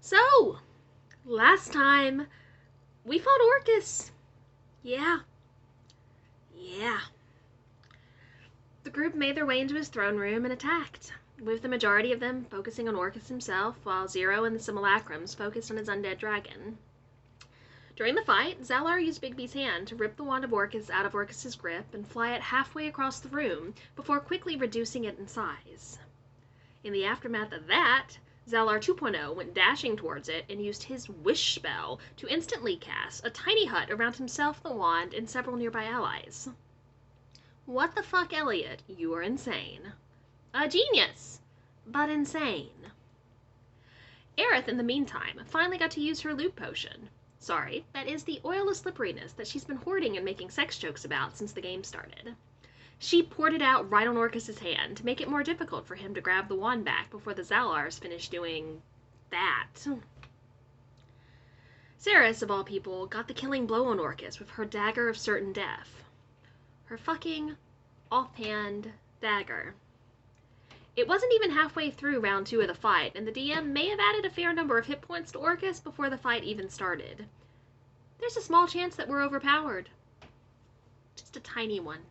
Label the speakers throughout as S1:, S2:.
S1: So, last time, we fought Orcus. Yeah. The group made their way into his throne room and attacked, with the majority of them focusing on Orcus himself, while Zero and the Simulacrums focused on his undead dragon. During the fight, Zallar used Bigby's hand to rip the wand of Orcus out of Orcus's grip and fly it halfway across the room before quickly reducing it in size. In the aftermath of that, Zallar 2.0 went dashing towards it and used his wish spell to instantly cast a tiny hut around himself, the wand, and several nearby allies. What the fuck, Elliot? You are insane. A genius, but insane. Aerith, in the meantime, finally got to use her loot potion. Sorry, that is the oil of slipperiness that she's been hoarding and making sex jokes about since the game started. She poured it out right on Orcus's hand to make it more difficult for him to grab the wand back before the Zalars finished doing that. Seris, of all people, got the killing blow on Orcus with her dagger of certain death. Her fucking offhand dagger. It wasn't even halfway through round 2 of the fight, and the DM may have added a fair number of hit points to Orcus before the fight even started. There's a small chance that we're overpowered. Just a tiny one.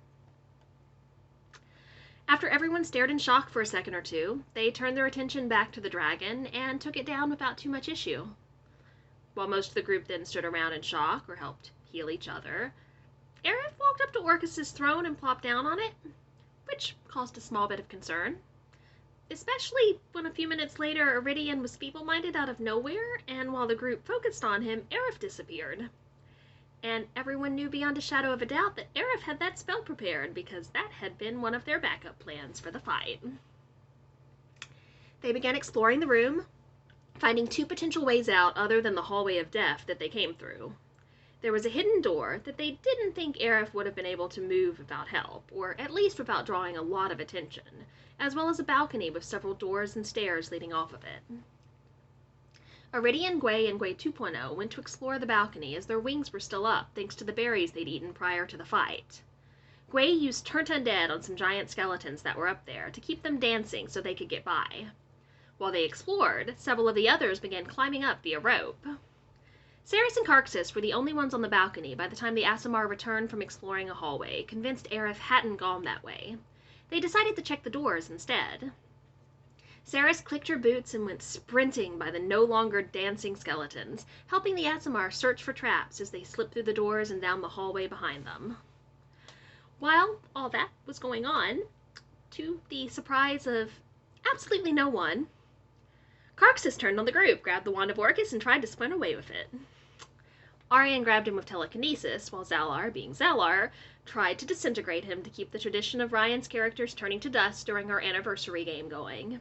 S1: After everyone stared in shock for a second or two, they turned their attention back to the dragon and took it down without too much issue. While most of the group then stood around in shock or helped heal each other, Aerith walked up to Orcus's throne and plopped down on it, which caused a small bit of concern. Especially when a few minutes later Iridian was feeble-minded out of nowhere, and while the group focused on him, Aerith disappeared. And everyone knew beyond a shadow of a doubt that Aerith had that spell prepared, because that had been one of their backup plans for the fight. They began exploring the room, finding 2 potential ways out other than the hallway of death that they came through. There was a hidden door that they didn't think Aerith would have been able to move without help, or at least without drawing a lot of attention, as well as a balcony with several doors and stairs leading off of it. Iridian, Gwei, and Gwei 2.0 went to explore the balcony as their wings were still up thanks to the berries they'd eaten prior to the fight. Gwei used Turnt Undead on some giant skeletons that were up there to keep them dancing so they could get by. While they explored, several of the others began climbing up via rope. Seris and Carxus were the only ones on the balcony by the time the Aasimar returned from exploring a hallway, convinced Aerith hadn't gone that way. They decided to check the doors instead. Seris clicked her boots and went sprinting by the no longer dancing skeletons, helping the Aasimar search for traps as they slipped through the doors and down the hallway behind them. While all that was going on, to the surprise of absolutely no one, Carxus turned on the group, grabbed the wand of Orcus, and tried to sprint away with it. Arian grabbed him with telekinesis, while Zallar, being Zallar, tried to disintegrate him to keep the tradition of Ryan's characters turning to dust during our anniversary game going.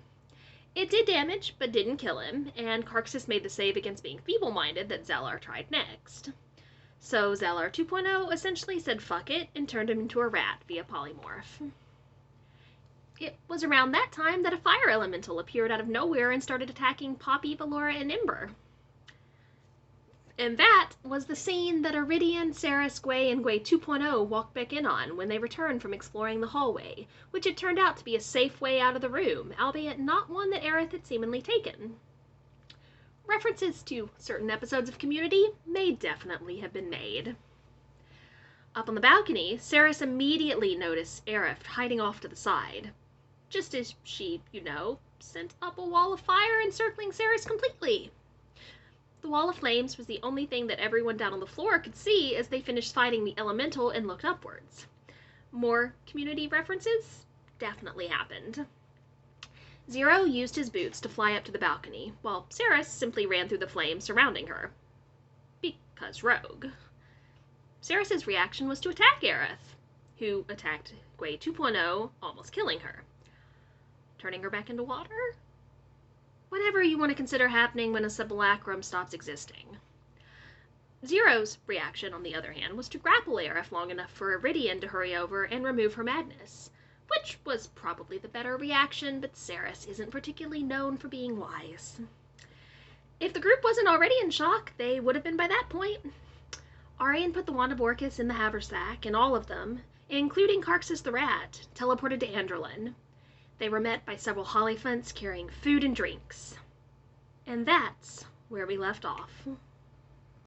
S1: It did damage, but didn't kill him, and Carxus made the save against being feeble-minded that Zallar tried next. So Zallar 2.0 essentially said fuck it and turned him into a rat via polymorph. It was around that time that a fire elemental appeared out of nowhere and started attacking Poppy, Valora, and Ember. And that was the scene that Iridian, Seris, Gwei, and Gwei 2.0 walked back in on when they returned from exploring the hallway, which had turned out to be a safe way out of the room, albeit not one that Aerith had seemingly taken. References to certain episodes of Community may definitely have been made. Up on the balcony, Seris immediately noticed Aerith hiding off to the side, just as she, sent up a wall of fire encircling Seris completely. The wall of flames was the only thing that everyone down on the floor could see as they finished fighting the elemental and looked upwards. More Community references definitely happened. Zero used his boots to fly up to the balcony, while Seris simply ran through the flames surrounding her. Because rogue. Seris's reaction was to attack Aerith, who attacked Gwei 2.0, almost killing her. Turning her back into water? Whatever you want to consider happening when a simulacrum stops existing. Zero's reaction, on the other hand, was to grapple Aerith long enough for Iridian to hurry over and remove her madness, which was probably the better reaction, but Seris isn't particularly known for being wise. If the group wasn't already in shock, they would have been by that point. Arian put the wand of Orcus in the haversack, and all of them, including Carxus the rat, teleported to Androlin. They were met by several Hollyphants carrying food and drinks. And that's where we left off.